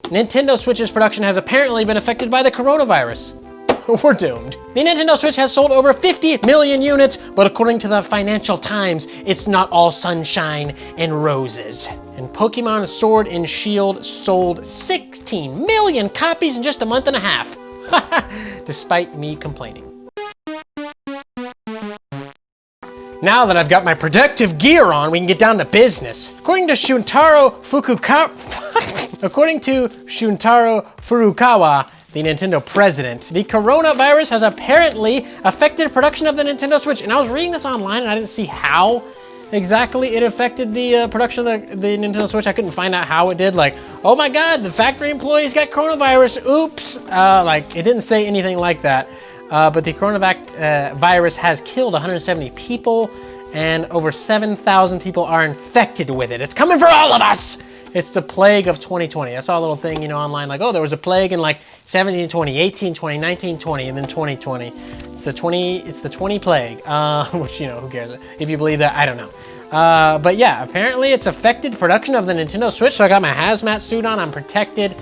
Nintendo Switch's production has apparently been affected by the coronavirus. We're doomed. The Nintendo Switch has sold over 50 million units, but according to the Financial Times, it's not all sunshine and roses. And Pokemon Sword and Shield sold 16 million copies in just a month and a half, despite me complaining. Now that I've got my protective gear on, we can get down to business. According to Shuntaro Furukawa, the Nintendo president, the coronavirus has apparently affected production of the Nintendo Switch. And I was reading this online and I didn't see how exactly it affected the production of the Nintendo Switch. I couldn't find out how it did. Like, oh my God, the factory employees got coronavirus, oops. Like, it didn't say anything like that. But the coronavirus has killed 170 people and over 7,000 people are infected with it. It's coming for all of us. It's the plague of 2020. I saw a little thing, you know, online, like, oh, there was a plague in like 17, 20, 18, 20, 19, 20, and then 2020. It's the 20 plague, which, you know, who cares? If you believe that, I don't know. But yeah, apparently it's affected production of the Nintendo Switch. So I got my hazmat suit on, I'm protected,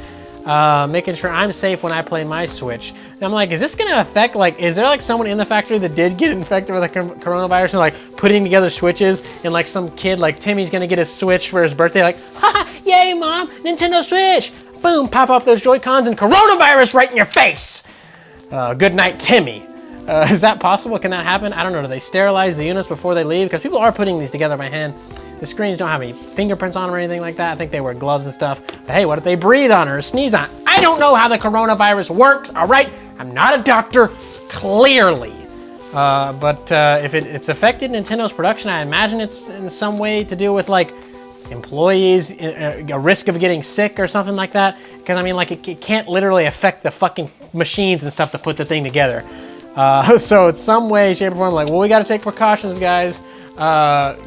making sure I'm safe when I play my Switch. And I'm like, is this gonna affect, like, is there like someone in the factory that did get infected with the coronavirus and like putting together Switches and like some kid like Timmy's gonna get a Switch for his birthday, like, haha, yay mom, Nintendo Switch, boom, pop off those Joy-Cons and coronavirus right in your face. Good night, Timmy. Is that possible? Can that happen? I don't know. Do they sterilize the units before they leave? Because people are putting these together by hand. The screens don't have any fingerprints on them or anything like that. I think they wear gloves and stuff. But hey, what if they breathe on or sneeze on? I don't know how the coronavirus works, all right? I'm not a doctor, clearly. But if it's affected Nintendo's production, I imagine it's in some way to do with like employees, a risk of getting sick or something like that. Because I mean, like it can't literally affect the fucking machines and stuff to put the thing together. So it's some way, shape, or form, like, well, we got to take precautions, guys.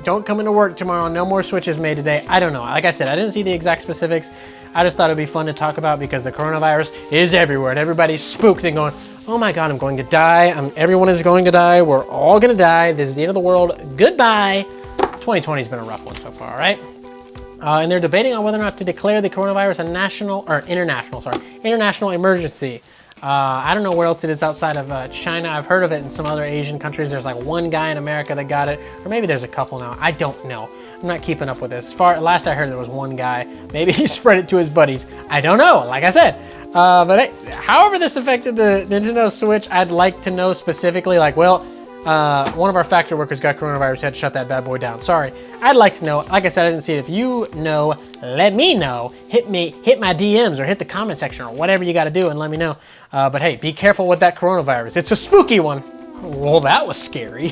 Don't come into work tomorrow. No more Switches made today. I don't know. Like I said, I didn't see the exact specifics. I just thought it'd be fun to talk about because the coronavirus is everywhere and everybody's spooked and going, oh my God, I'm going to die. Everyone is going to die. We're all going to die. This is the end of the world. Goodbye. 2020 has been a rough one so far, all right? And they're debating on whether or not to declare the coronavirus a international emergency. I don't know where else it is outside of China. I've heard of it in some other Asian countries. There's like one guy in America that got it, or maybe there's a couple now. I don't know. I'm not keeping up with this. Last I heard there was one guy. Maybe he spread it to his buddies. I don't know, like I said. But however this affected the Nintendo Switch, I'd like to know specifically, like, well, one of our factory workers got coronavirus, had to shut that bad boy down. Sorry. I'd like to know. Like I said, I didn't see it. If you know, let me know. Hit my DMs or hit the comment section or whatever you got to do and let me know. But hey, be careful with that coronavirus. It's a spooky one. Well, that was scary.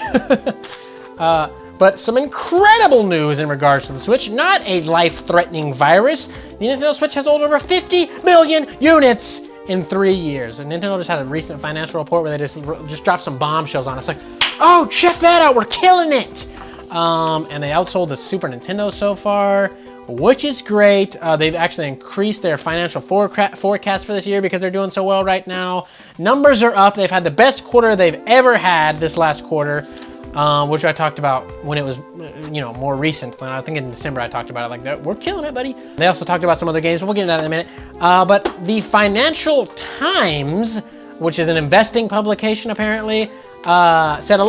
But some incredible news in regards to the Switch. Not a life-threatening virus. The Nintendo Switch has sold over 50 million units in 3 years. And Nintendo just had a recent financial report where they just dropped some bombshells on us. Like, oh, check that out, we're killing it. And they outsold the Super Nintendo so far, which is great. They've actually increased their financial forecast for this year because they're doing so well right now. Numbers are up. They've had the best quarter they've ever had this last quarter, which I talked about when it was, you know, more recent. I think in December I talked about it like that. We're killing it, buddy. They also talked about some other games. We'll get into that in a minute. But the Financial Times, which is an investing publication apparently, said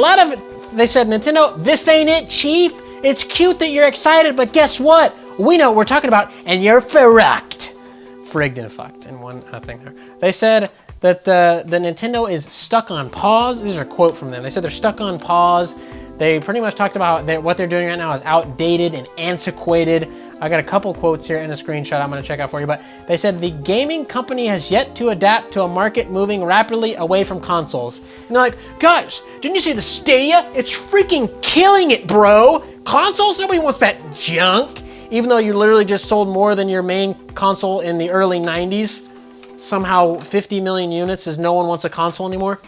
they said, Nintendo, this ain't it, chief. It's cute that you're excited, but guess what? We know what we're talking about, and you're fricked. Frigged and fucked in one thing there. They said that the Nintendo is stuck on pause. These are a quote from them. They said they're stuck on pause. They pretty much talked about what they're doing right now is outdated and antiquated. I got a couple quotes here in a screenshot I'm gonna check out for you, but they said the gaming company has yet to adapt to a market moving rapidly away from consoles. And they're like, guys, didn't you see the Stadia? It's freaking killing it, bro. Consoles, nobody wants that junk. Even though you literally just sold more than your main console in the early 90s. Somehow 50 million units is no one wants a console anymore.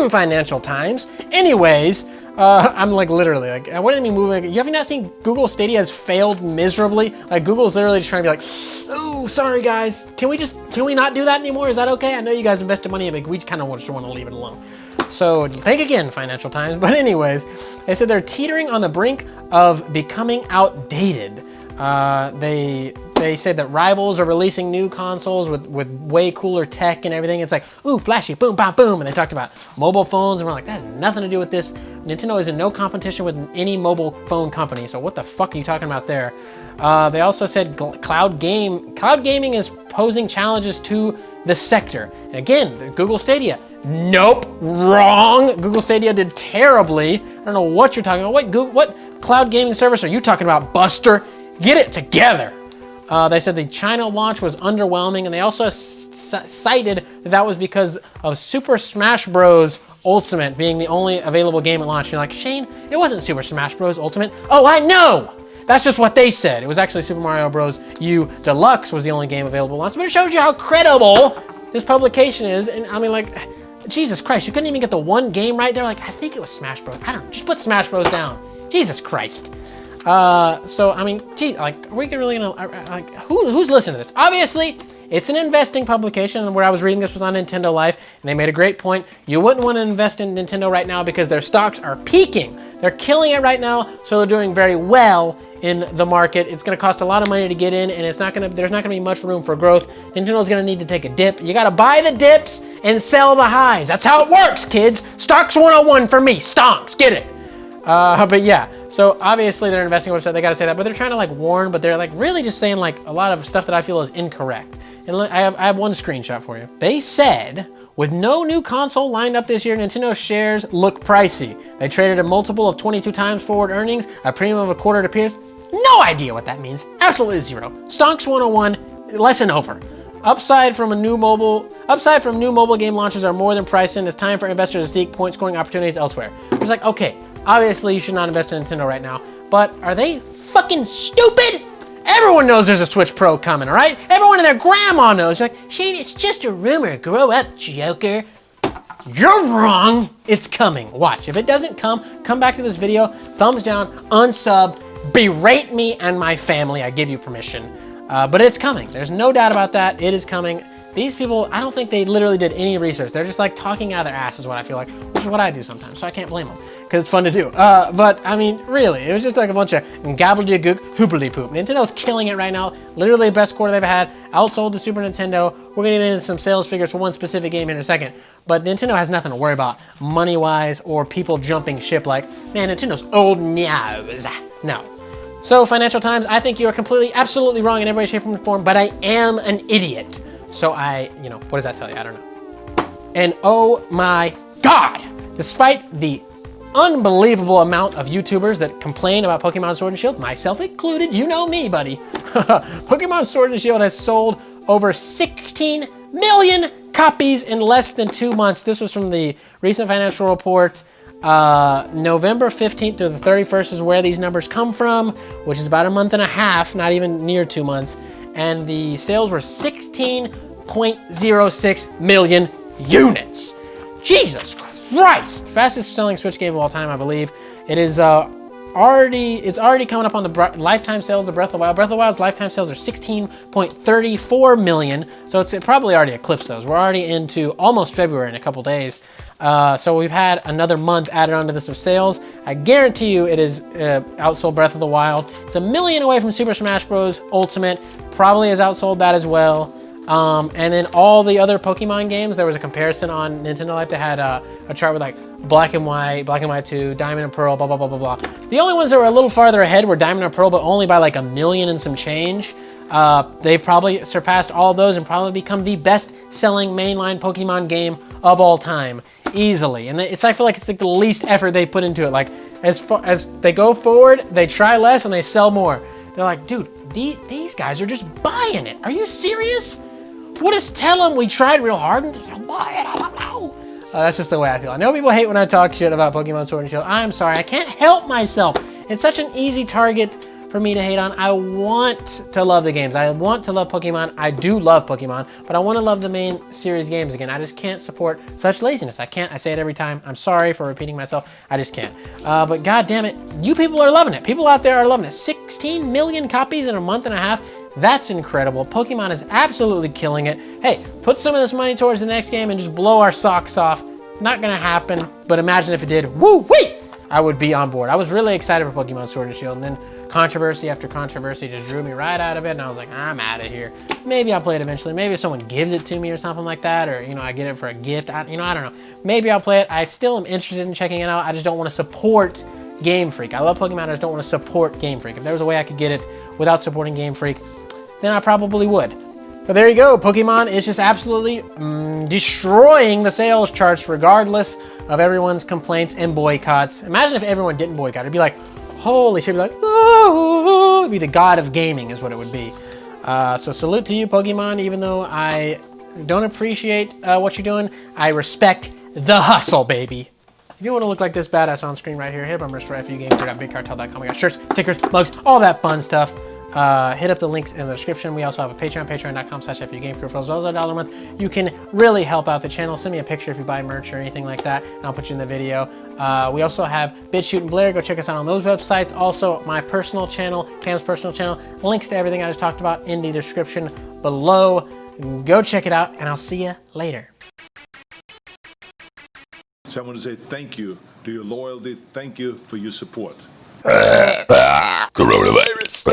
Financial Times. Anyways, I'm like literally like, what do they mean moving? You have not seen Google Stadia has failed miserably? Like Google's literally just trying to be like, oh, sorry guys. Can we not do that anymore? Is that okay? I know you guys invested money in it, but we kind of just want to leave it alone. So think again, Financial Times. But anyways, they said they're teetering on the brink of becoming outdated. They They said that rivals are releasing new consoles with way cooler tech and everything. It's like, ooh, flashy, boom, bam, boom. And they talked about mobile phones, and we're like, that has nothing to do with this. Nintendo is in no competition with any mobile phone company, so what the fuck are you talking about there? They also said cloud gaming is posing challenges to the sector. And again, Google Stadia. Nope, wrong. Google Stadia did terribly. I don't know what you're talking about. What cloud gaming service are you talking about, Buster? Get it together. They said the China launch was underwhelming, and they also cited that was because of Super Smash Bros. Ultimate being the only available game at launch. You're like, Shane, it wasn't Super Smash Bros. Ultimate. Oh, I know. That's just what they said. It was actually Super Mario Bros. U Deluxe was the only game available at launch, but it shows you how credible this publication is. And I mean, like, Jesus Christ, you couldn't even get the one game right. They're like, I think it was Smash Bros. I don't know, just put Smash Bros. Down. Jesus Christ. So, I mean, gee, like, are we really gonna, like, who's listening to this? Obviously, it's an investing publication, and where I was reading this was on Nintendo Life, and they made a great point. You wouldn't want to invest in Nintendo right now because their stocks are peaking. They're killing it right now, so they're doing very well in the market. It's gonna cost a lot of money to get in, and there's not gonna be much room for growth. Nintendo's gonna need to take a dip. You gotta buy the dips and sell the highs. That's how it works, kids. Stocks 101 for me, stonks, get it. But yeah, so obviously they're investing in website, they gotta say that, but they're trying to like warn, but they're like really just saying like a lot of stuff that I feel is incorrect. And look, I have one screenshot for you. They said, with no new console lined up this year, Nintendo shares look pricey. They traded a multiple of 22 times forward earnings, a premium of a quarter to peers. No idea what that means. Absolutely zero. Stonks 101, lesson over. Upside from new mobile game launches are more than priced in. It's time for investors to seek point scoring opportunities elsewhere. It's like, okay, obviously you should not invest in Nintendo right now, but are they fucking stupid? Everyone knows there's a Switch Pro coming, all right? Everyone and their grandma knows. You're like, Shane, it's just a rumor. Grow up, Joker. You're wrong. It's coming. Watch. If it doesn't come back to this video, thumbs down, unsub, berate me and my family. I give you permission. But it's coming. There's no doubt about that. It is coming. These people, I don't think they literally did any research. They're just like talking out of their ass is what I feel like, which is what I do sometimes, so I can't blame them. Because it's fun to do. But I mean, really, it was just like a bunch of gobbledygook hoopity poop. Nintendo's killing it right now. Literally the best quarter they've had. Outsold the Super Nintendo. We're gonna get into some sales figures for one specific game here in a second. But Nintendo has nothing to worry about money-wise or people jumping ship like, man, Nintendo's old news. No. So Financial Times, I think you are completely, absolutely wrong in every way, shape, or form, but I am an idiot. So what does that tell you? I don't know. And oh my God, despite the unbelievable amount of YouTubers that complain about Pokemon Sword and Shield, myself included, you know me, buddy. Pokemon Sword and Shield has sold over 16 million copies in less than 2 months. This was from the recent financial report. November 15th through the 31st is where these numbers come from, which is about a month and a half, not even near 2 months. And the sales were 16.06 million units. Jesus Christ! Fastest selling Switch game of all time, I believe. It is already coming up on the lifetime sales of Breath of the Wild. Breath of the Wild's lifetime sales are 16.34 million, so it probably already eclipsed those. We're already into almost February in a couple days. So we've had another month added onto this of sales. I guarantee you it is outsold Breath of the Wild. It's a million away from Super Smash Bros. Ultimate. Probably has outsold that as well. And then all the other Pokemon games, there was a comparison on Nintendo Life that had a chart with like Black and White 2, Diamond and Pearl, blah, blah, blah, blah, blah. The only ones that were a little farther ahead were Diamond and Pearl, but only by like 1 million and some change. They've probably surpassed all of those and probably become the best-selling mainline Pokemon game of all time, easily. And I feel like it's like the least effort they put into it. Like, as far as they go forward, they try less and they sell more. They're like, dude, these guys are just buying it. Are you serious? What is tell them we tried real hard and just buy it? I don't know. That's just the way I feel. I know people hate when I talk shit about Pokemon Sword and Shield. I'm sorry, I can't help myself. It's such an easy target for me to hate on. I want to love the games. I want to love Pokemon. I do love Pokemon, but I want to love the main series games again. I just can't support such laziness. I can't. I say it every time. I'm sorry for repeating myself. I just can't. But God damn it, you people are loving it. People out there are loving it. 16 million copies in a month and a half. That's incredible. Pokemon is absolutely killing it. Hey, put some of this money towards the next game and just blow our socks off. Not gonna happen, but imagine if it did. Woo-wee! I would be on board. I was really excited for Pokemon Sword and Shield, and then controversy after controversy just drew me right out of it, and I was like, I'm out of here. Maybe I'll play it eventually. Maybe if someone gives it to me or something like that, or, you know, I get it for a gift. I don't know. Maybe I'll play it. I still am interested in checking it out. I just don't want to support Game Freak. I love Pokemon, I just don't want to support Game Freak. If there was a way I could get it without supporting Game Freak, then I probably would. But there you go. Pokemon is just absolutely destroying the sales charts regardless of everyone's complaints and boycotts. Imagine if everyone didn't boycott. It'd be like, holy shit, it'd be like, oh, it'd be the god of gaming is what it would be. So salute to you, Pokemon. Even though I don't appreciate what you're doing, I respect the hustle, baby. If you want to look like this badass on screen right here, hit up our store at fugamecrue.bigcartel.com. We got shirts, stickers, mugs, all that fun stuff. Hit up the links in the description. We also have a Patreon, patreon.com/fugamecrue. For as low as $1 a month, you can really help out the channel. Send me a picture if you buy merch or anything like that, and I'll put you in the video. We also have BitChute and Blair. Go check us out on those websites. Also, my personal channel, Cam's personal channel. Links to everything I just talked about in the description below. Go check it out, and I'll see you later. So I want to say thank you to your loyalty. Thank you for your support. Coronavirus.